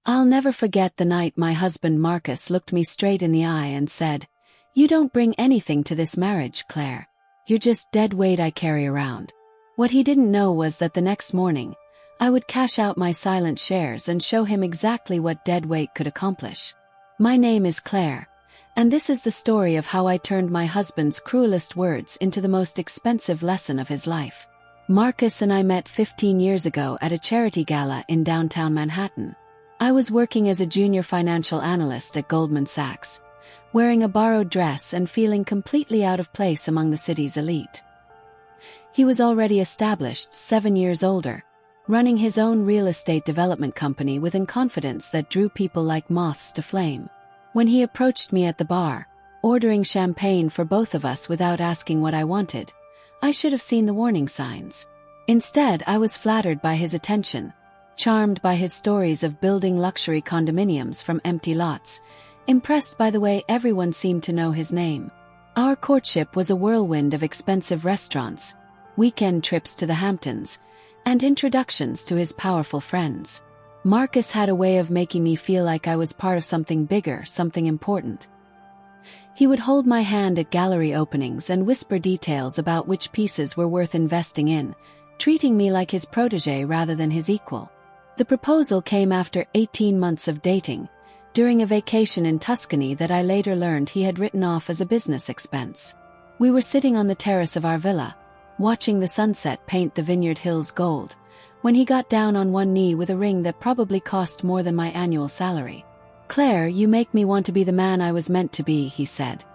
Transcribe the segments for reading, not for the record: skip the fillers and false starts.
I'll never forget the night my husband Marcus looked me straight in the eye and said, "You don't bring anything to this marriage, Claire. You're just dead weight I carry around." What he didn't know was that the next morning, I would cash out my silent shares and show him exactly what dead weight could accomplish. My name is Claire, and this is the story of how I turned my husband's cruelest words into the most expensive lesson of his life. Marcus and I met 15 years ago at a charity gala in downtown Manhattan. I was working as a junior financial analyst at Goldman Sachs, wearing a borrowed dress and feeling completely out of place among the city's elite. He was already established, 7 years older, running his own real estate development company with a confidence that drew people like moths to flame. When he approached me at the bar, ordering champagne for both of us without asking what I wanted, I should have seen the warning signs. Instead, I was flattered by his attention, charmed by his stories of building luxury condominiums from empty lots, impressed by the way everyone seemed to know his name. Our courtship was a whirlwind of expensive restaurants, weekend trips to the Hamptons, and introductions to his powerful friends. Marcus had a way of making me feel like I was part of something bigger, something important. He would hold my hand at gallery openings and whisper details about which pieces were worth investing in, treating me like his protégé rather than his equal. The proposal came after 18 months of dating, during a vacation in Tuscany that I later learned he had written off as a business expense. We were sitting on the terrace of our villa, watching the sunset paint the vineyard hills gold, when he got down on one knee with a ring that probably cost more than my annual salary. "Claire, you make me want to be the man I was meant to be," he said,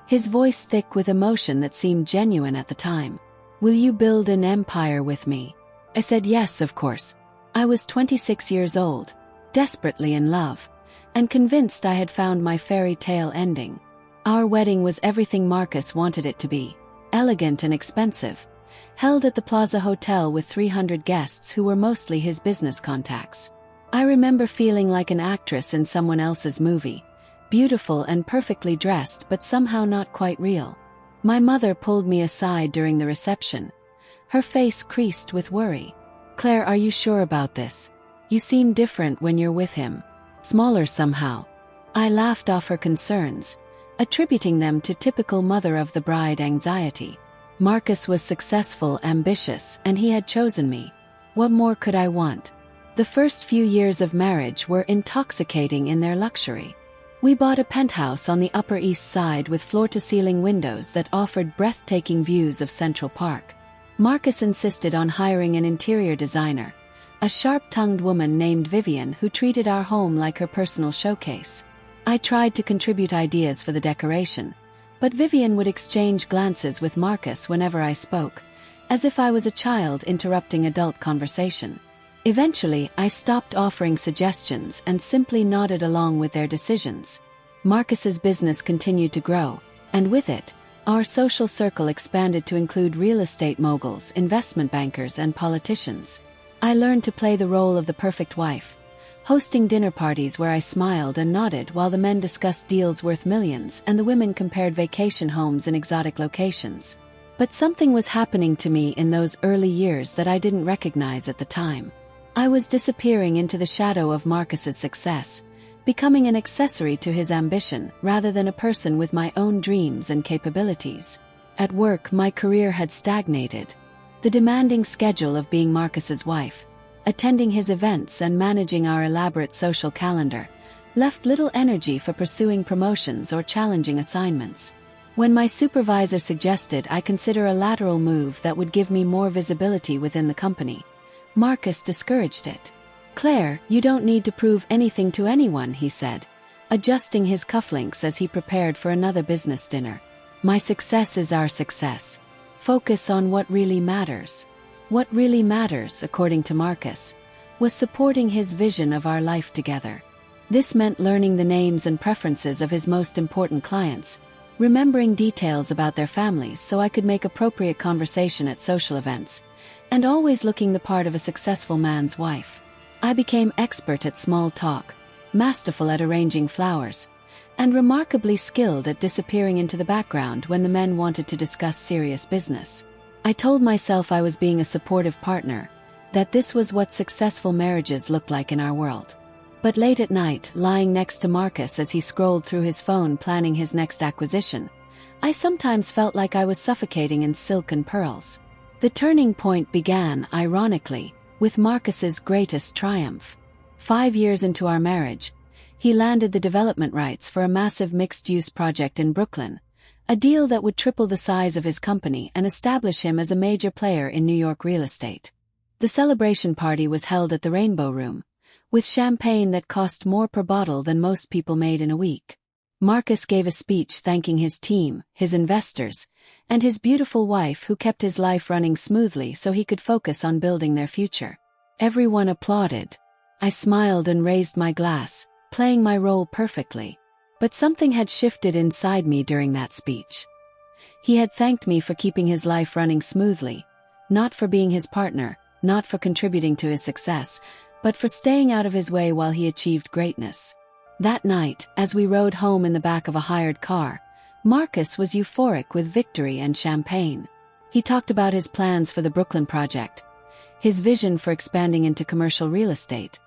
his voice thick with emotion that seemed genuine at the time. "Will you build an empire with me?" I said yes, of course. I was 26 years old, desperately in love, and convinced I had found my fairy tale ending. Our wedding was everything Marcus wanted it to be, elegant and expensive, held at the Plaza Hotel with 300 guests who were mostly his business contacts. I remember feeling like an actress in someone else's movie, beautiful and perfectly dressed but somehow not quite real. My mother pulled me aside during the reception, her face creased with worry. "Claire, are you sure about this? You seem different when you're with him. Smaller somehow." I laughed off her concerns, attributing them to typical mother-of-the-bride anxiety. Marcus was successful, ambitious, and he had chosen me. What more could I want? The first few years of marriage were intoxicating in their luxury. We bought a penthouse on the Upper East Side with floor-to-ceiling windows that offered breathtaking views of Central Park. Marcus insisted on hiring an interior designer, a sharp-tongued woman named Vivian who treated our home like her personal showcase. I tried to contribute ideas for the decoration, but Vivian would exchange glances with Marcus whenever I spoke, as if I was a child interrupting adult conversation. Eventually, I stopped offering suggestions and simply nodded along with their decisions. Marcus's business continued to grow, and with it, our social circle expanded to include real estate moguls, investment bankers, and politicians. I learned to play the role of the perfect wife, hosting dinner parties where I smiled and nodded while the men discussed deals worth millions and the women compared vacation homes in exotic locations. But something was happening to me in those early years that I didn't recognize at the time. I was disappearing into the shadow of Marcus's success, becoming an accessory to his ambition rather than a person with my own dreams and capabilities. At work, my career had stagnated. The demanding schedule of being Marcus's wife, attending his events and managing our elaborate social calendar, left little energy for pursuing promotions or challenging assignments. When my supervisor suggested I consider a lateral move that would give me more visibility within the company, Marcus discouraged it. "Claire, you don't need to prove anything to anyone," he said, adjusting his cufflinks as he prepared for another business dinner. "My success is our success. Focus on what really matters." What really matters, according to Marcus, was supporting his vision of our life together. This meant learning the names and preferences of his most important clients, remembering details about their families so I could make appropriate conversation at social events, and always looking the part of a successful man's wife. I became expert at small talk, masterful at arranging flowers, and remarkably skilled at disappearing into the background when the men wanted to discuss serious business. I told myself I was being a supportive partner, that this was what successful marriages looked like in our world. But late at night, lying next to Marcus as he scrolled through his phone planning his next acquisition, I sometimes felt like I was suffocating in silk and pearls. The turning point began, ironically, with Marcus's greatest triumph. 5 years into our marriage, he landed the development rights for a massive mixed-use project in Brooklyn, a deal that would triple the size of his company and establish him as a major player in New York real estate. The celebration party was held at the Rainbow Room, with champagne that cost more per bottle than most people made in a week. Marcus gave a speech thanking his team, his investors, and his beautiful wife who kept his life running smoothly so he could focus on building their future. Everyone applauded. I smiled and raised my glass, playing my role perfectly. But something had shifted inside me during that speech. He had thanked me for keeping his life running smoothly, not for being his partner, not for contributing to his success, but for staying out of his way while he achieved greatness. That night, as we rode home in the back of a hired car, Marcus was euphoric with victory and champagne. He talked about his plans for the Brooklyn project, his vision for expanding into commercial real estate,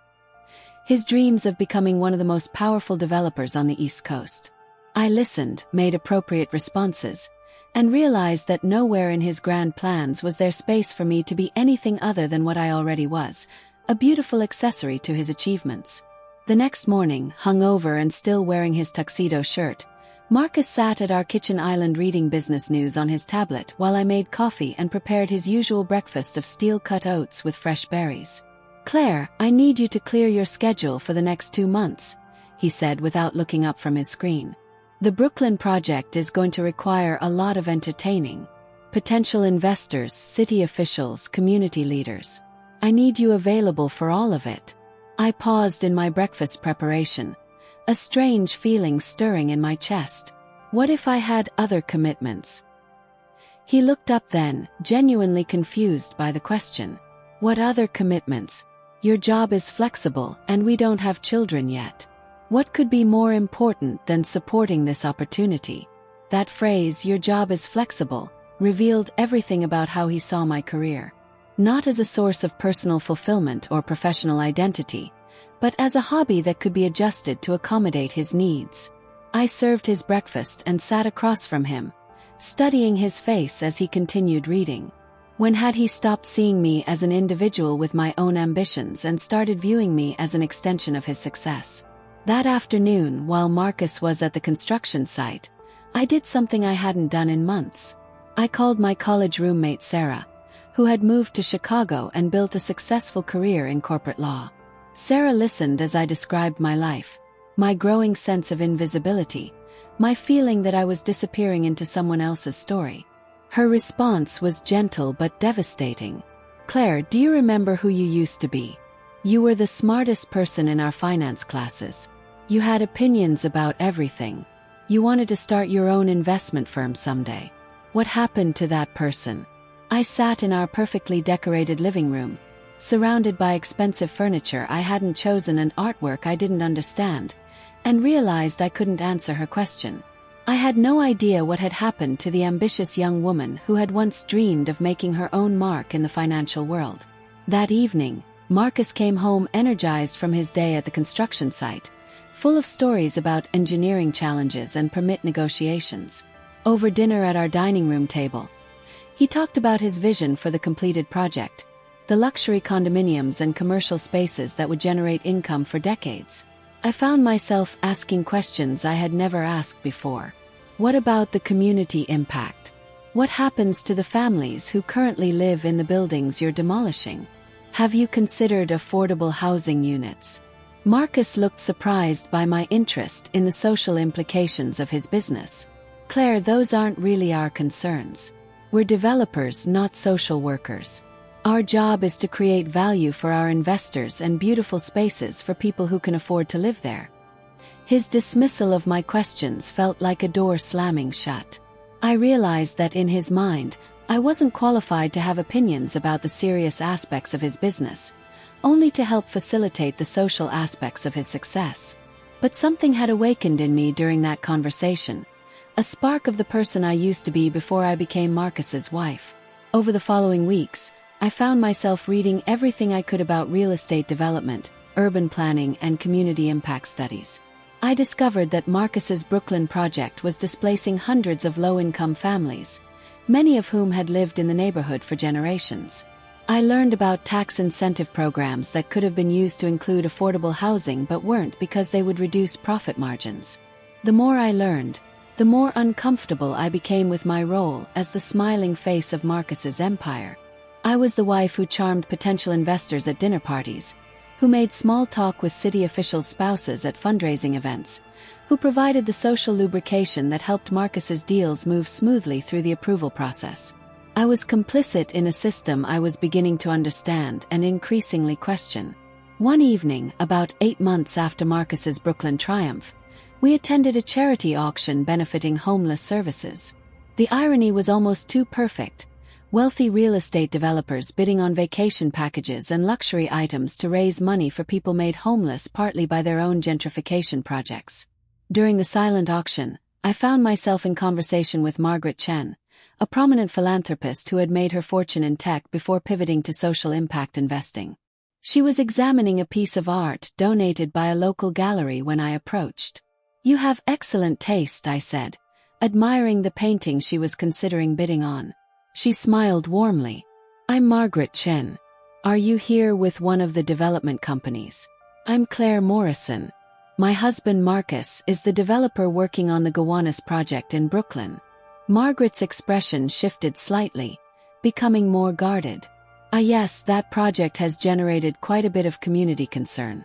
his dreams of becoming one of the most powerful developers on the East Coast. I listened, made appropriate responses, and realized that nowhere in his grand plans was there space for me to be anything other than what I already was, a beautiful accessory to his achievements. The next morning, hungover and still wearing his tuxedo shirt, Marcus sat at our kitchen island reading business news on his tablet while I made coffee and prepared his usual breakfast of steel-cut oats with fresh berries. "Claire, I need you to clear your schedule for the next 2 months," he said without looking up from his screen. "The Brooklyn project is going to require a lot of entertaining. Potential investors, city officials, community leaders. I need you available for all of it." I paused in my breakfast preparation, a strange feeling stirring in my chest. What if I had other commitments? He looked up then, genuinely confused by the question. "What other commitments? Your job is flexible, and we don't have children yet. What could be more important than supporting this opportunity?" That phrase, "your job is flexible," revealed everything about how he saw my career. Not as a source of personal fulfillment or professional identity, but as a hobby that could be adjusted to accommodate his needs. I served his breakfast and sat across from him, studying his face as he continued reading. When had he stopped seeing me as an individual with my own ambitions and started viewing me as an extension of his success? That afternoon, while Marcus was at the construction site, I did something I hadn't done in months. I called my college roommate Sarah, who had moved to Chicago and built a successful career in corporate law. Sarah listened as I described my life, my growing sense of invisibility, my feeling that I was disappearing into someone else's story. Her response was gentle but devastating. "Claire, do you remember who you used to be? You were the smartest person in our finance classes. You had opinions about everything. You wanted to start your own investment firm someday. What happened to that person?" I sat in our perfectly decorated living room, surrounded by expensive furniture I hadn't chosen and artwork I didn't understand, and realized I couldn't answer her question. I had no idea what had happened to the ambitious young woman who had once dreamed of making her own mark in the financial world. That evening, Marcus came home energized from his day at the construction site, full of stories about engineering challenges and permit negotiations. Over dinner at our dining room table, he talked about his vision for the completed project, the luxury condominiums and commercial spaces that would generate income for decades. I found myself asking questions I had never asked before. What about the community impact? What happens to the families who currently live in the buildings you're demolishing? Have you considered affordable housing units? Marcus looked surprised by my interest in the social implications of his business. "Claire, those aren't really our concerns. We're developers, not social workers. Our job is to create value for our investors and beautiful spaces for people who can afford to live there." His dismissal of my questions felt like a door slamming shut. I realized that in his mind, I wasn't qualified to have opinions about the serious aspects of his business, only to help facilitate the social aspects of his success. But something had awakened in me during that conversation, a spark of the person I used to be before I became Marcus's wife. Over the following weeks, I found myself reading everything I could about real estate development, urban planning, and community impact studies. I discovered that Marcus's Brooklyn project was displacing hundreds of low-income families, many of whom had lived in the neighborhood for generations. I learned about tax incentive programs that could have been used to include affordable housing but weren't because they would reduce profit margins. The more I learned, the more uncomfortable I became with my role as the smiling face of Marcus's empire. I was the wife who charmed potential investors at dinner parties, who made small talk with city officials' spouses at fundraising events, who provided the social lubrication that helped Marcus's deals move smoothly through the approval process. I was complicit in a system I was beginning to understand and increasingly question. One evening, about 8 months after Marcus's Brooklyn triumph, we attended a charity auction benefiting homeless services. The irony was almost too perfect. Wealthy real estate developers bidding on vacation packages and luxury items to raise money for people made homeless partly by their own gentrification projects. During the silent auction, I found myself in conversation with Margaret Chen, a prominent philanthropist who had made her fortune in tech before pivoting to social impact investing. She was examining a piece of art donated by a local gallery when I approached. "You have excellent taste," I said, admiring the painting she was considering bidding on. She smiled warmly. "I'm Margaret Chen. Are you here with one of the development companies?" "I'm Claire Morrison. My husband Marcus is the developer working on the Gowanus project in Brooklyn." Margaret's expression shifted slightly, becoming more guarded. "Ah yes, that project has generated quite a bit of community concern."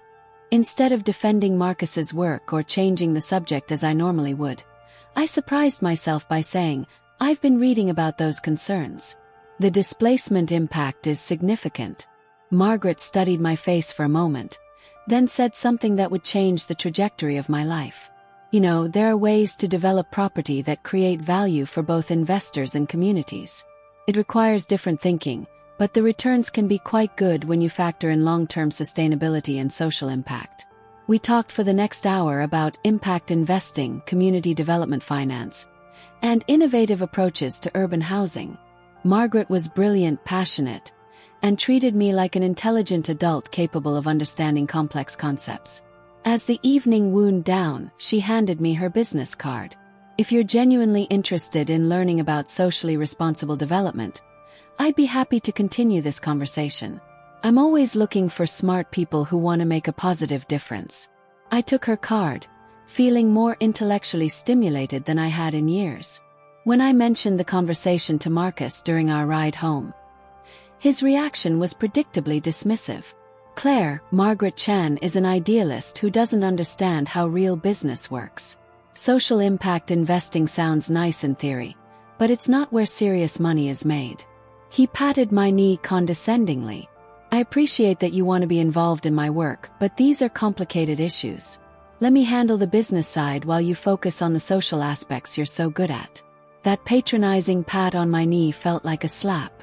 Instead of defending Marcus's work or changing the subject as I normally would, I surprised myself by saying, "I've been reading about those concerns. The displacement impact is significant." Margaret studied my face for a moment, then said something that would change the trajectory of my life. "You know, there are ways to develop property that create value for both investors and communities. It requires different thinking, but the returns can be quite good when you factor in long-term sustainability and social impact." We talked for the next hour about impact investing, community development finance, and innovative approaches to urban housing. Margaret was brilliant, passionate, and treated me like an intelligent adult capable of understanding complex concepts. As the evening wound down, she handed me her business card. "If you're genuinely interested in learning about socially responsible development, I'd be happy to continue this conversation. I'm always looking for smart people who want to make a positive difference." I took her card, feeling more intellectually stimulated than I had in years. When I mentioned the conversation to Marcus during our ride home, his reaction was predictably dismissive. "Claire, Margaret Chan is an idealist who doesn't understand how real business works. Social impact investing sounds nice in theory, but it's not where serious money is made." He patted my knee condescendingly. "I appreciate that you want to be involved in my work, but these are complicated issues. Let me handle the business side while you focus on the social aspects you're so good at." That patronizing pat on my knee felt like a slap.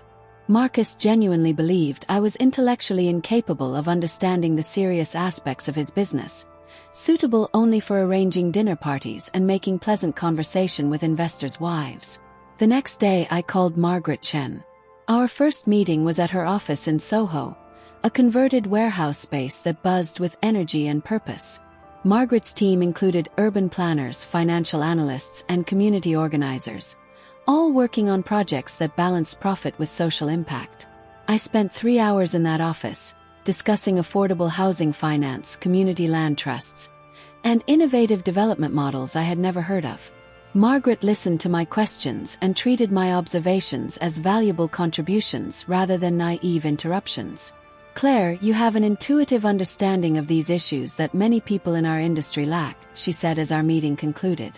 Marcus genuinely believed I was intellectually incapable of understanding the serious aspects of his business, suitable only for arranging dinner parties and making pleasant conversation with investors' wives. The next day I called Margaret Chen. Our first meeting was at her office in Soho, a converted warehouse space that buzzed with energy and purpose. Margaret's team included urban planners, financial analysts, and community organizers, all working on projects that balanced profit with social impact. I spent 3 hours in that office, discussing affordable housing finance, community land trusts, and innovative development models I had never heard of. Margaret listened to my questions and treated my observations as valuable contributions rather than naive interruptions. "Claire, you have an intuitive understanding of these issues that many people in our industry lack," she said as our meeting concluded.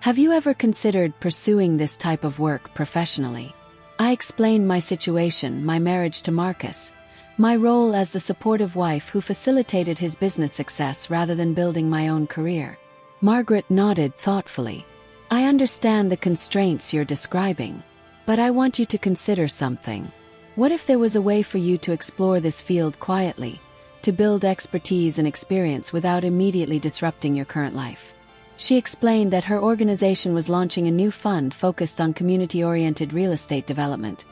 "Have you ever considered pursuing this type of work professionally?" I explained my situation, my marriage to Marcus, my role as the supportive wife who facilitated his business success rather than building my own career. Margaret nodded thoughtfully. "I understand the constraints you're describing, but I want you to consider something. What if there was a way for you to explore this field quietly, to build expertise and experience without immediately disrupting your current life?" She explained that her organization was launching a new fund focused on community-oriented real estate development,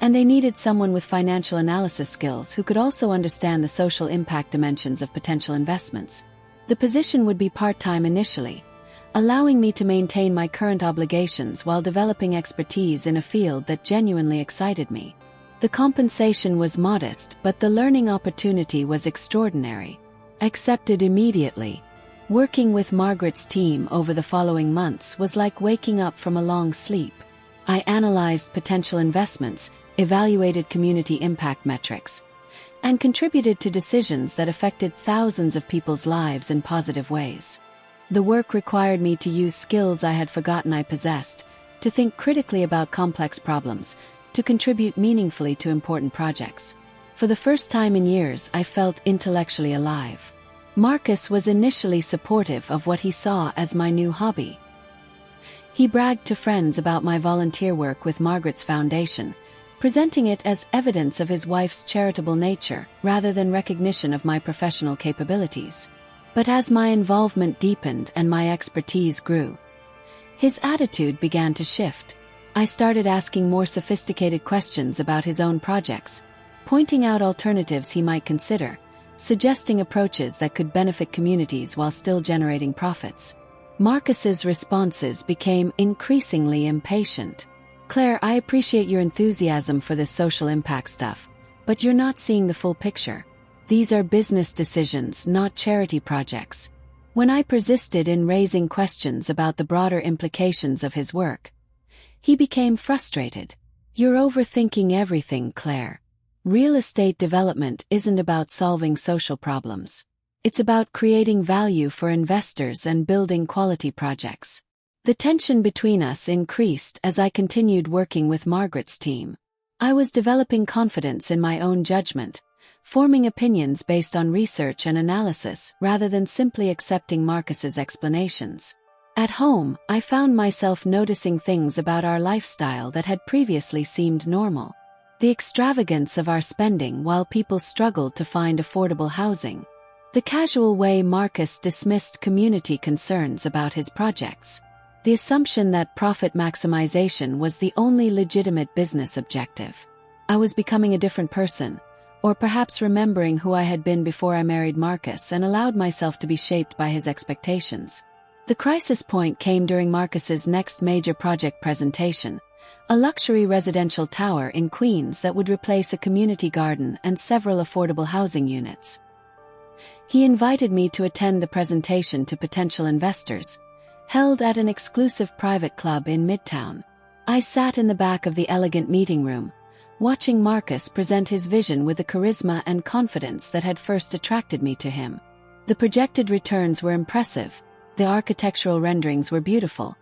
and they needed someone with financial analysis skills who could also understand the social impact dimensions of potential investments. The position would be part-time initially, allowing me to maintain my current obligations while developing expertise in a field that genuinely excited me. The compensation was modest, but the learning opportunity was extraordinary. Accepted immediately. Working with Margaret's team over the following months was like waking up from a long sleep. I analyzed potential investments, evaluated community impact metrics, and contributed to decisions that affected thousands of people's lives in positive ways. The work required me to use skills I had forgotten I possessed, to think critically about complex problems, to contribute meaningfully to important projects. For the first time in years, I felt intellectually alive. Marcus was initially supportive of what he saw as my new hobby. He bragged to friends about my volunteer work with Margaret's foundation, presenting it as evidence of his wife's charitable nature rather than recognition of my professional capabilities. But as my involvement deepened and my expertise grew, his attitude began to shift. I started asking more sophisticated questions about his own projects, pointing out alternatives he might consider, suggesting approaches that could benefit communities while still generating profits. Marcus's responses became increasingly impatient. "Claire, I appreciate your enthusiasm for this social impact stuff, but you're not seeing the full picture. These are business decisions, not charity projects." When I persisted in raising questions about the broader implications of his work, he became frustrated. "You're overthinking everything, Claire. Real estate development isn't about solving social problems. It's about creating value for investors and building quality projects." The tension between us increased as I continued working with Margaret's team. I was developing confidence in my own judgment, forming opinions based on research and analysis rather than simply accepting Marcus's explanations. At home, I found myself noticing things about our lifestyle that had previously seemed normal. The extravagance of our spending while people struggled to find affordable housing. The casual way Marcus dismissed community concerns about his projects. The assumption that profit maximization was the only legitimate business objective. I was becoming a different person, or perhaps remembering who I had been before I married Marcus and allowed myself to be shaped by his expectations. The crisis point came during Marcus's next major project presentation, a luxury residential tower in Queens that would replace a community garden and several affordable housing units. He invited me to attend the presentation to potential investors, held at an exclusive private club in Midtown. I sat in the back of the elegant meeting room, watching Marcus present his vision with the charisma and confidence that had first attracted me to him. The projected returns were impressive, the architectural renderings were beautiful,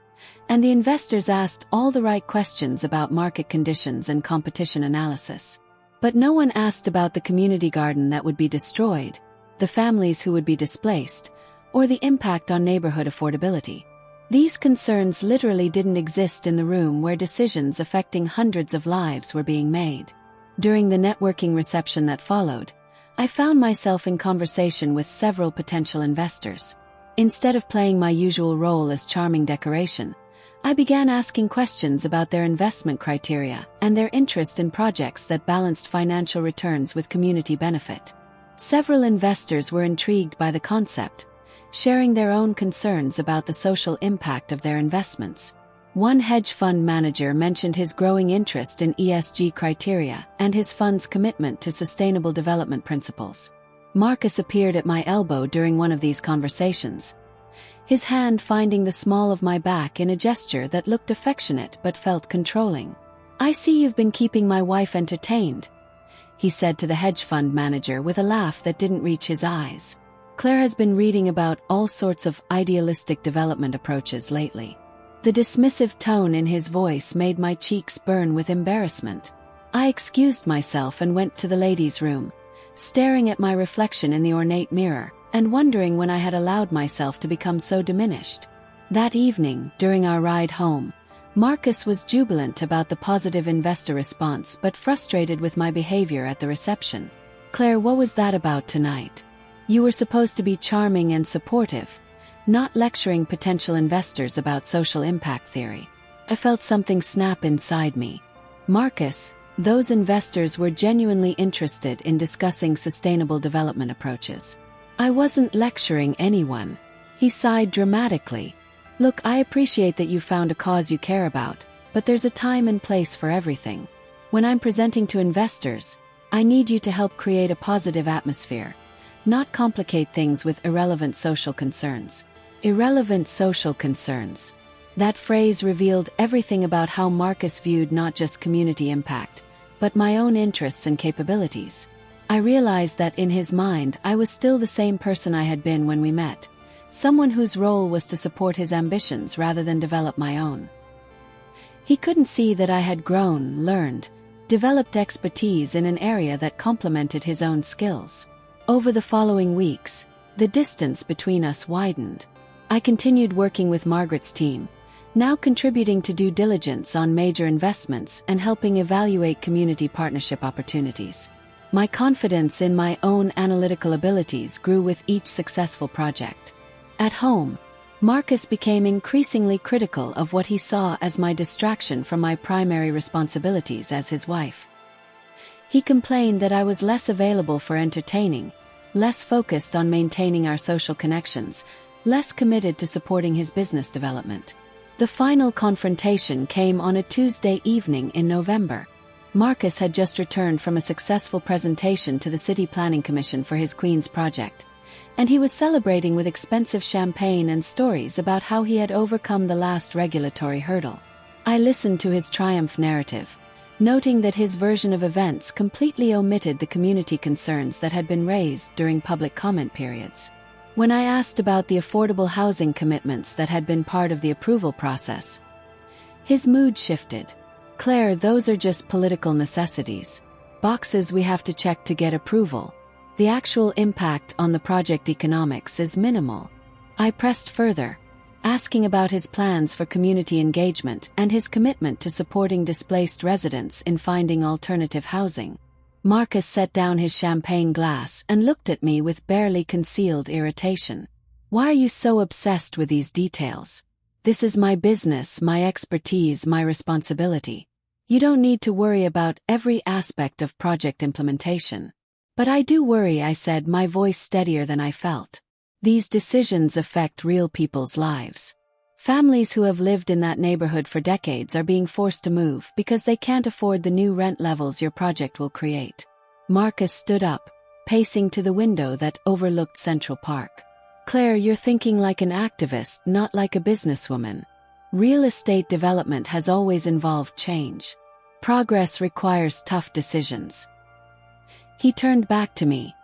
and the investors asked all the right questions about market conditions and competition analysis. But no one asked about the community garden that would be destroyed, the families who would be displaced, or the impact on neighborhood affordability. These concerns literally didn't exist in the room where decisions affecting hundreds of lives were being made. During the networking reception that followed, I found myself in conversation with several potential investors. Instead of playing my usual role as charming decoration, I began asking questions about their investment criteria and their interest in projects that balanced financial returns with community benefit. Several investors were intrigued by the concept, sharing their own concerns about the social impact of their investments. One hedge fund manager mentioned his growing interest in ESG criteria and his fund's commitment to sustainable development principles. Marcus appeared at my elbow during one of these conversations, his hand finding the small of my back in a gesture that looked affectionate but felt controlling. "I see you've been keeping my wife entertained," he said to the hedge fund manager with a laugh that didn't reach his eyes. "Claire has been reading about all sorts of idealistic development approaches lately." The dismissive tone in his voice made my cheeks burn with embarrassment. I excused myself and went to the ladies' room, staring at my reflection in the ornate mirror, and wondering when I had allowed myself to become so diminished. That evening, during our ride home, Marcus was jubilant about the positive investor response but frustrated with my behavior at the reception. "Claire, what was that about tonight? You were supposed to be charming and supportive, not lecturing potential investors about social impact theory." I felt something snap inside me. "Marcus, Those investors were genuinely interested in discussing sustainable development approaches. I wasn't lecturing anyone. He sighed dramatically. Look, I appreciate that you found a cause you care about, but there's a time and place for everything. When I'm presenting to investors, I need you to help create a positive atmosphere, not complicate things with irrelevant social concerns. Irrelevant social concerns. That phrase revealed everything about how Marcus viewed not just community impact, but my own interests and capabilities. I realized that in his mind I was still the same person I had been when we met, someone whose role was to support his ambitions rather than develop my own. He couldn't see that I had grown, learned, developed expertise in an area that complemented his own skills. Over the following weeks, the distance between us widened. I continued working with Margaret's team, now contributing to due diligence on major investments and helping evaluate community partnership opportunities. My confidence in my own analytical abilities grew with each successful project. At home, Marcus became increasingly critical of what he saw as my distraction from my primary responsibilities as his wife. He complained that I was less available for entertaining, less focused on maintaining our social connections, less committed to supporting his business development. The final confrontation came on a Tuesday evening in November. Marcus had just returned from a successful presentation to the City Planning Commission for his Queen's project, and he was celebrating with expensive champagne and stories about how he had overcome the last regulatory hurdle. I listened to his triumph narrative, noting that his version of events completely omitted the community concerns that had been raised during public comment periods. When I asked about the affordable housing commitments that had been part of the approval process, his mood shifted. Claire, those are just political necessities. Boxes we have to check to get approval. The actual impact on the project economics is minimal. I pressed further, asking about his plans for community engagement and his commitment to supporting displaced residents in finding alternative housing. Marcus set down his champagne glass and looked at me with barely concealed irritation. Why are you so obsessed with these details? This is my business, my expertise, my responsibility. You don't need to worry about every aspect of project implementation. But I do worry, I said, my voice steadier than I felt. These decisions affect real people's lives. Families who have lived in that neighborhood for decades are being forced to move because they can't afford the new rent levels your project will create. Marcus stood up, pacing to the window that overlooked Central Park. Claire, you're thinking like an activist, not like a businesswoman. Real estate development has always involved change. Progress requires tough decisions. He turned back to me,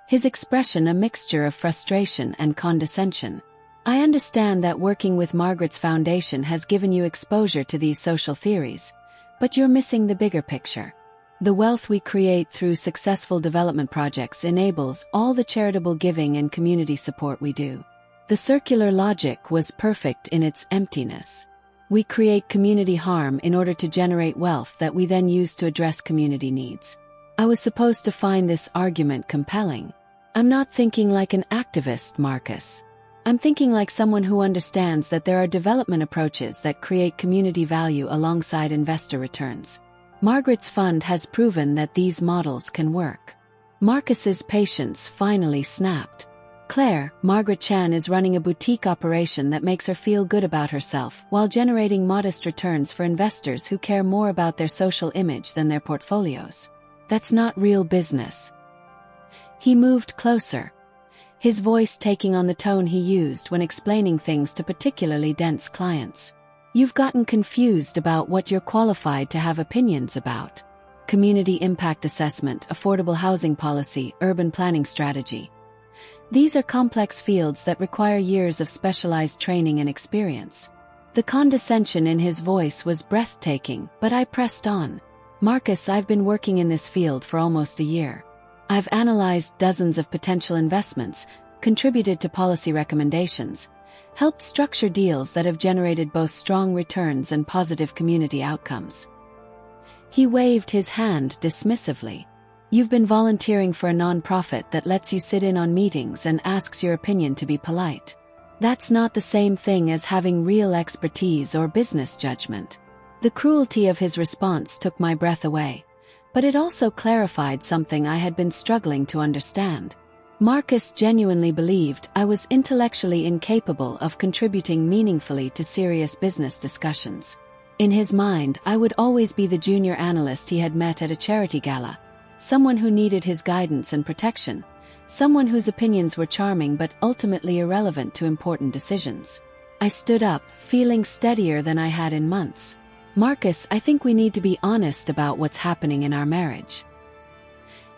his expression a mixture of frustration and condescension. I understand that working with Margaret's foundation has given you exposure to these social theories, but you're missing the bigger picture. The wealth we create through successful development projects enables all the charitable giving and community support we do. The circular logic was perfect in its emptiness. We create community harm in order to generate wealth that we then use to address community needs. I was supposed to find this argument compelling. I'm not thinking like an activist, Marcus. I'm thinking like someone who understands that there are development approaches that create community value alongside investor returns. Margaret's fund has proven that these models can work. Marcus's patience finally snapped. Claire, Margaret Chan is running a boutique operation that makes her feel good about herself while generating modest returns for investors who care more about their social image than their portfolios. That's not real business. He moved closer, his voice taking on the tone he used when explaining things to particularly dense clients. You've gotten confused about what you're qualified to have opinions about. Community impact assessment, affordable housing policy, urban planning strategy. These are complex fields that require years of specialized training and experience. The condescension in his voice was breathtaking, but I pressed on. Marcus, I've been working in this field for almost a year. I've analyzed dozens of potential investments, contributed to policy recommendations, helped structure deals that have generated both strong returns and positive community outcomes. He waved his hand dismissively. You've been volunteering for a nonprofit that lets you sit in on meetings and asks your opinion to be polite. That's not the same thing as having real expertise or business judgment. The cruelty of his response took my breath away, but it also clarified something I had been struggling to understand. Marcus genuinely believed I was intellectually incapable of contributing meaningfully to serious business discussions. In his mind, I would always be the junior analyst he had met at a charity gala, someone who needed his guidance and protection, someone whose opinions were charming but ultimately irrelevant to important decisions. I stood up, feeling steadier than I had in months. "Marcus, I think we need to be honest about what's happening in our marriage."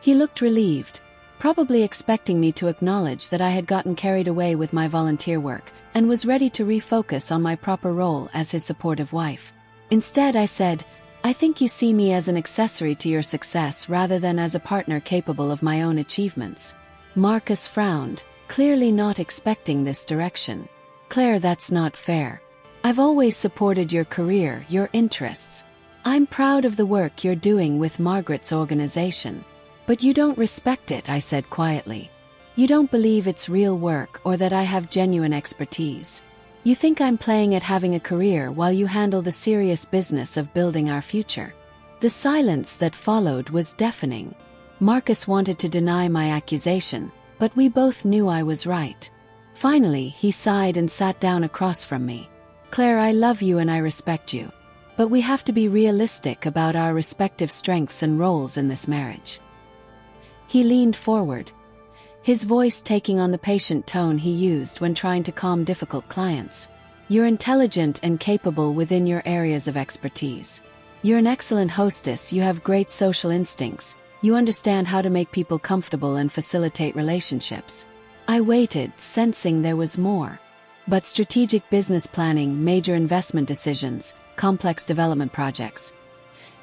He looked relieved, probably expecting me to acknowledge that I had gotten carried away with my volunteer work and was ready to refocus on my proper role as his supportive wife. Instead, I said, "I think you see me as an accessory to your success rather than as a partner capable of my own achievements." Marcus frowned, clearly not expecting this direction. "Claire, that's not fair. I've always supported your career, your interests. I'm proud of the work you're doing with Margaret's organization. But you don't respect it," I said quietly. "You don't believe it's real work or that I have genuine expertise. You think I'm playing at having a career while you handle the serious business of building our future." The silence that followed was deafening. Marcus wanted to deny my accusation, but we both knew I was right. Finally, he sighed and sat down across from me. "Claire, I love you and I respect you. But we have to be realistic about our respective strengths and roles in this marriage." He leaned forward, his voice taking on the patient tone he used when trying to calm difficult clients. "You're intelligent and capable within your areas of expertise. You're an excellent hostess, you have great social instincts, you understand how to make people comfortable and facilitate relationships." I waited, sensing there was more. "But strategic business planning, major investment decisions, complex development projects,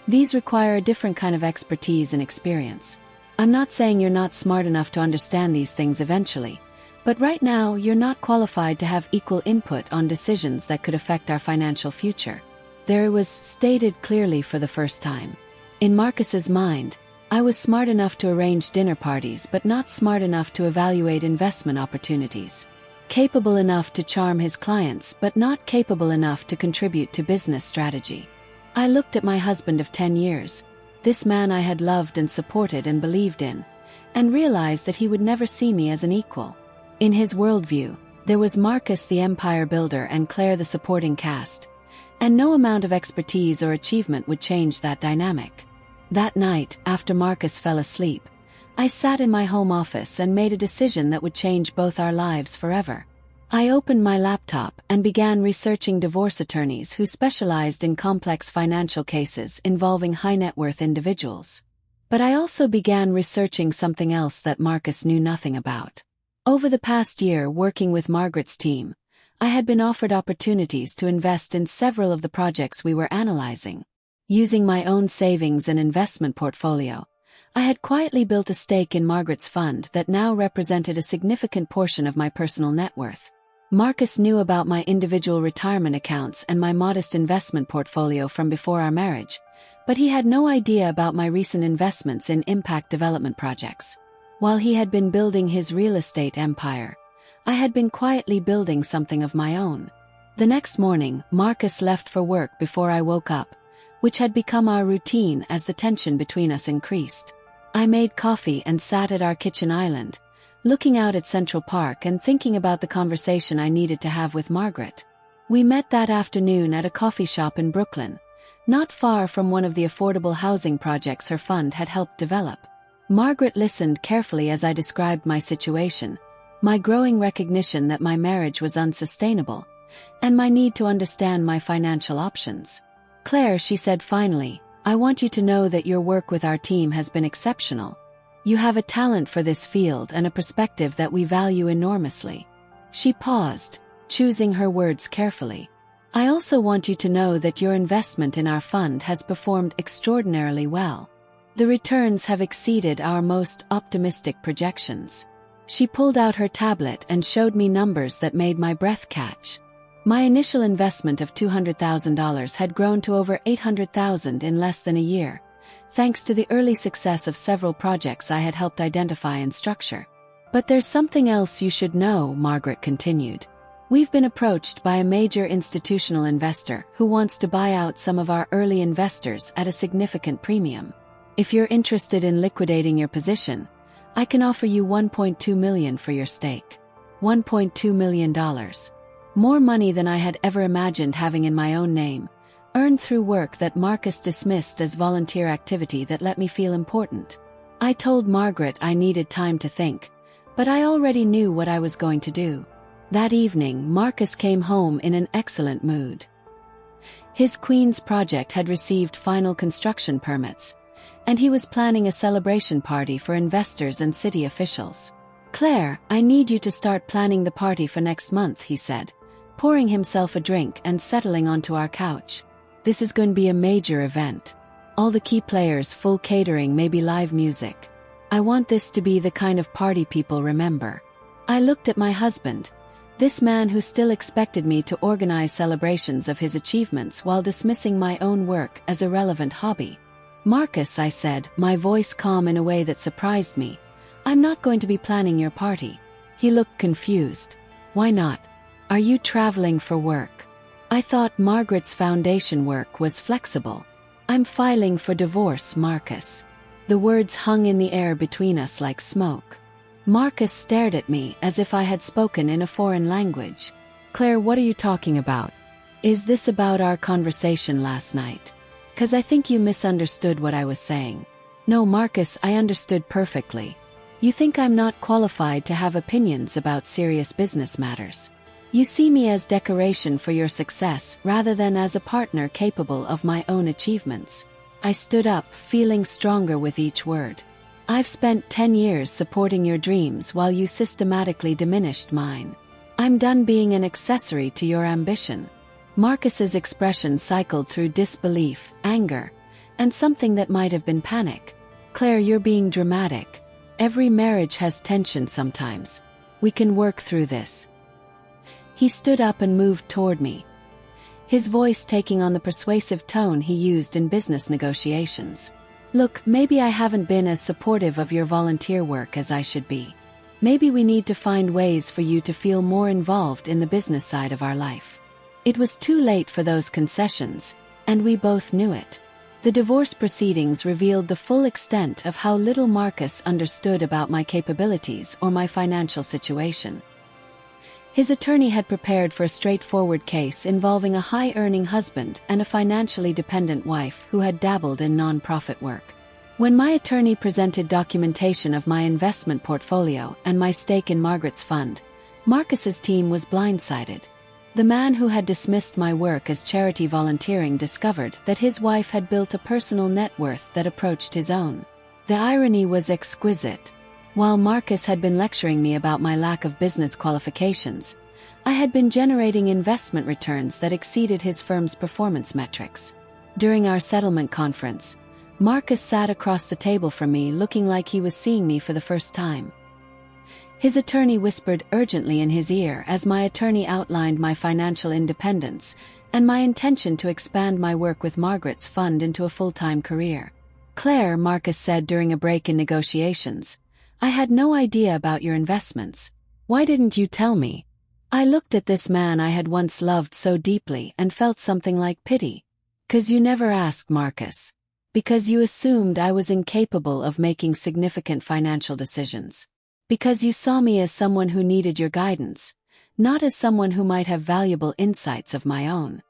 these require a different kind of expertise and experience. I'm not saying you're not smart enough to understand these things eventually, but right now you're not qualified to have equal input on decisions that could affect our financial future." There it was, stated clearly for the first time. In Marcus's mind, I was smart enough to arrange dinner parties but not smart enough to evaluate investment opportunities. Capable enough to charm his clients but not capable enough to contribute to business strategy. I looked at my husband of 10 years, this man I had loved and supported and believed in, and realized that he would never see me as an equal. In his worldview, there was Marcus the empire builder and Claire the supporting cast, and no amount of expertise or achievement would change that dynamic. That night, after Marcus fell asleep, I sat in my home office and made a decision that would change both our lives forever. I opened my laptop and began researching divorce attorneys who specialized in complex financial cases involving high-net-worth individuals. But I also began researching something else that Marcus knew nothing about. Over the past year working with Margaret's team, I had been offered opportunities to invest in several of the projects we were analyzing. Using my own savings and investment portfolio, I had quietly built a stake in Margaret's fund that now represented a significant portion of my personal net worth. Marcus knew about my individual retirement accounts and my modest investment portfolio from before our marriage, but he had no idea about my recent investments in impact development projects. While he had been building his real estate empire, I had been quietly building something of my own. The next morning, Marcus left for work before I woke up, which had become our routine as the tension between us increased. I made coffee and sat at our kitchen island, looking out at Central Park and thinking about the conversation I needed to have with Margaret. We met that afternoon at a coffee shop in Brooklyn, not far from one of the affordable housing projects her fund had helped develop. Margaret listened carefully as I described my situation, my growing recognition that my marriage was unsustainable, and my need to understand my financial options. "Claire," she said finally, "I want you to know that your work with our team has been exceptional. You have a talent for this field and a perspective that we value enormously." She paused, choosing her words carefully. "I also want you to know that your investment in our fund has performed extraordinarily well. The returns have exceeded our most optimistic projections." She pulled out her tablet and showed me numbers that made my breath catch. My initial investment of $200,000 had grown to over $800,000 in less than a year, thanks to the early success of several projects I had helped identify and structure. "But there's something else you should know," Margaret continued. We've been approached by a major institutional investor who wants to buy out some of our early investors at a significant premium. If you're interested in liquidating your position, I can offer you $1.2 million for your stake. $1.2 million. More money than I had ever imagined having in my own name, earned through work that Marcus dismissed as volunteer activity that let me feel important. I told Margaret I needed time to think, but I already knew what I was going to do. That evening, Marcus came home in an excellent mood. His Queen's project had received final construction permits, and he was planning a celebration party for investors and city officials. "Claire, I need you to start planning the party for next month," he said, pouring himself a drink and settling onto our couch. "This is going to be a major event. All the key players, full catering, maybe live music. I want this to be the kind of party people remember." I looked at my husband, this man who still expected me to organize celebrations of his achievements while dismissing my own work as a relevant hobby. "Marcus," I said, my voice calm in a way that surprised me, "I'm not going to be planning your party." He looked confused. "Why not? Are you traveling for work?" I thought Margaret's foundation work was flexible. "I'm filing for divorce, Marcus." The words hung in the air between us like smoke. Marcus stared at me as if I had spoken in a foreign language. "Claire, what are you talking about? Is this about our conversation last night? 'Cause I think you misunderstood what I was saying." "No, Marcus, I understood perfectly. You think I'm not qualified to have opinions about serious business matters. You see me as decoration for your success rather than as a partner capable of my own achievements." I stood up, feeling stronger with each word. "I've spent 10 years supporting your dreams while you systematically diminished mine. I'm done being an accessory to your ambition." Marcus's expression cycled through disbelief, anger, and something that might have been panic. "Claire, you're being dramatic. Every marriage has tension sometimes. We can work through this." He stood up and moved toward me, his voice taking on the persuasive tone he used in business negotiations. "Look, maybe I haven't been as supportive of your volunteer work as I should be. Maybe we need to find ways for you to feel more involved in the business side of our life." It was too late for those concessions, and we both knew it. The divorce proceedings revealed the full extent of how little Marcus understood about my capabilities or my financial situation. His attorney had prepared for a straightforward case involving a high-earning husband and a financially dependent wife who had dabbled in non-profit work. When my attorney presented documentation of my investment portfolio and my stake in Margaret's fund, Marcus's team was blindsided. The man who had dismissed my work as charity volunteering discovered that his wife had built a personal net worth that approached his own. The irony was exquisite. While Marcus had been lecturing me about my lack of business qualifications, I had been generating investment returns that exceeded his firm's performance metrics. During our settlement conference, Marcus sat across the table from me looking like he was seeing me for the first time. His attorney whispered urgently in his ear as my attorney outlined my financial independence and my intention to expand my work with Margaret's fund into a full-time career. "Claire," Marcus said during a break in negotiations, "I had no idea about your investments. Why didn't you tell me?" I looked at this man I had once loved so deeply and felt something like pity. "'Cause you never asked, Marcus. Because you assumed I was incapable of making significant financial decisions. Because you saw me as someone who needed your guidance, not as someone who might have valuable insights of my own."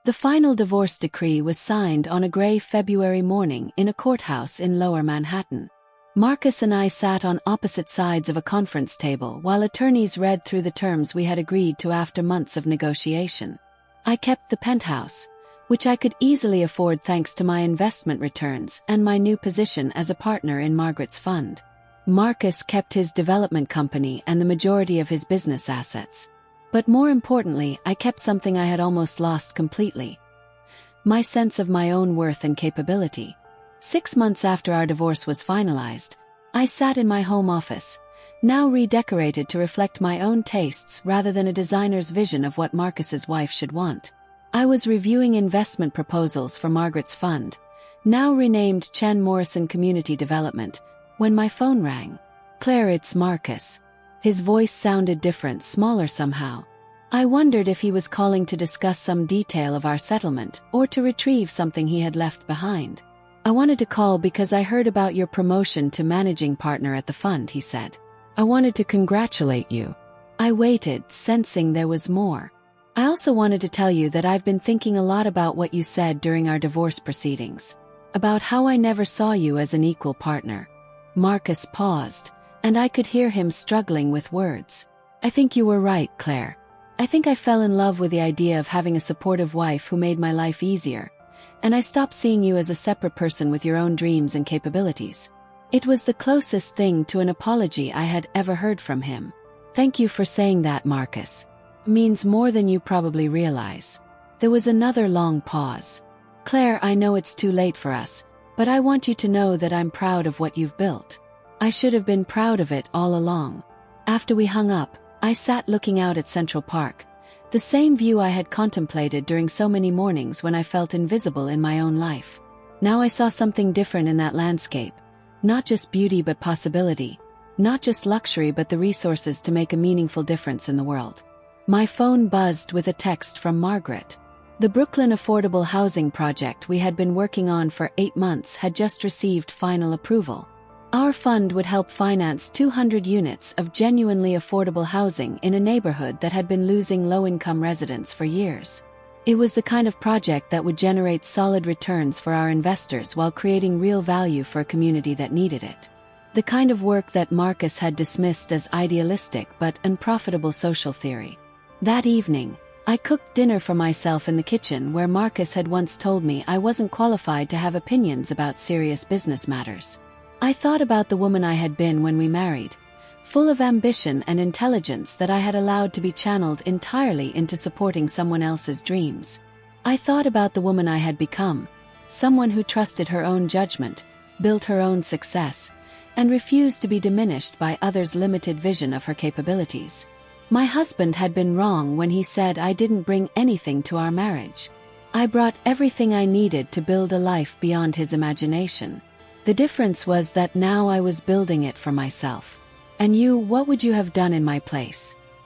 The final divorce decree was signed on a gray February morning in a courthouse in Lower Manhattan. Marcus and I sat on opposite sides of a conference table while attorneys read through the terms we had agreed to after months of negotiation. I kept the penthouse, which I could easily afford thanks to my investment returns and my new position as a partner in Margaret's fund. Marcus kept his development company and the majority of his business assets. But more importantly, I kept something I had almost lost completely: my sense of my own worth and capability. 6 months after our divorce was finalized, I sat in my home office, now redecorated to reflect my own tastes rather than a designer's vision of what Marcus's wife should want. I was reviewing investment proposals for Margaret's fund, now renamed Chen Morrison Community Development, when my phone rang. "Claire, it's Marcus." His voice sounded different, smaller somehow. I wondered if he was calling to discuss some detail of our settlement or to retrieve something he had left behind. I wanted to call because I heard about your promotion to managing partner at the fund, he said. I wanted to congratulate you. I waited, sensing there was more. I also wanted to tell you that I've been thinking a lot about what you said during our divorce proceedings. About how I never saw you as an equal partner. Marcus paused, and I could hear him struggling with words. I think you were right, Claire. I think I fell in love with the idea of having a supportive wife who made my life easier, and I stopped seeing you as a separate person with your own dreams and capabilities. It was the closest thing to an apology I had ever heard from him. Thank you for saying that, Marcus. It means more than you probably realize. There was another long pause. Claire, I know it's too late for us, but I want you to know that I'm proud of what you've built. I should have been proud of it all along. After we hung up, I sat looking out at Central Park, the same view I had contemplated during so many mornings when I felt invisible in my own life. Now I saw something different in that landscape, not just beauty but possibility, not just luxury but the resources to make a meaningful difference in the world. My phone buzzed with a text from Margaret. The Brooklyn Affordable Housing Project we had been working on for 8 months had just received final approval. Our fund would help finance 200 units of genuinely affordable housing in a neighborhood that had been losing low-income residents for years. It was the kind of project that would generate solid returns for our investors while creating real value for a community that needed it. The kind of work that Marcus had dismissed as idealistic but unprofitable social theory. That evening, I cooked dinner for myself in the kitchen where Marcus had once told me I wasn't qualified to have opinions about serious business matters. I thought about the woman I had been when we married, full of ambition and intelligence that I had allowed to be channeled entirely into supporting someone else's dreams. I thought about the woman I had become, someone who trusted her own judgment, built her own success, and refused to be diminished by others' limited vision of her capabilities. My husband had been wrong when he said I didn't bring anything to our marriage. I brought everything I needed to build a life beyond his imagination. The difference was that now I was building it for myself. And you, what would you have done in my place?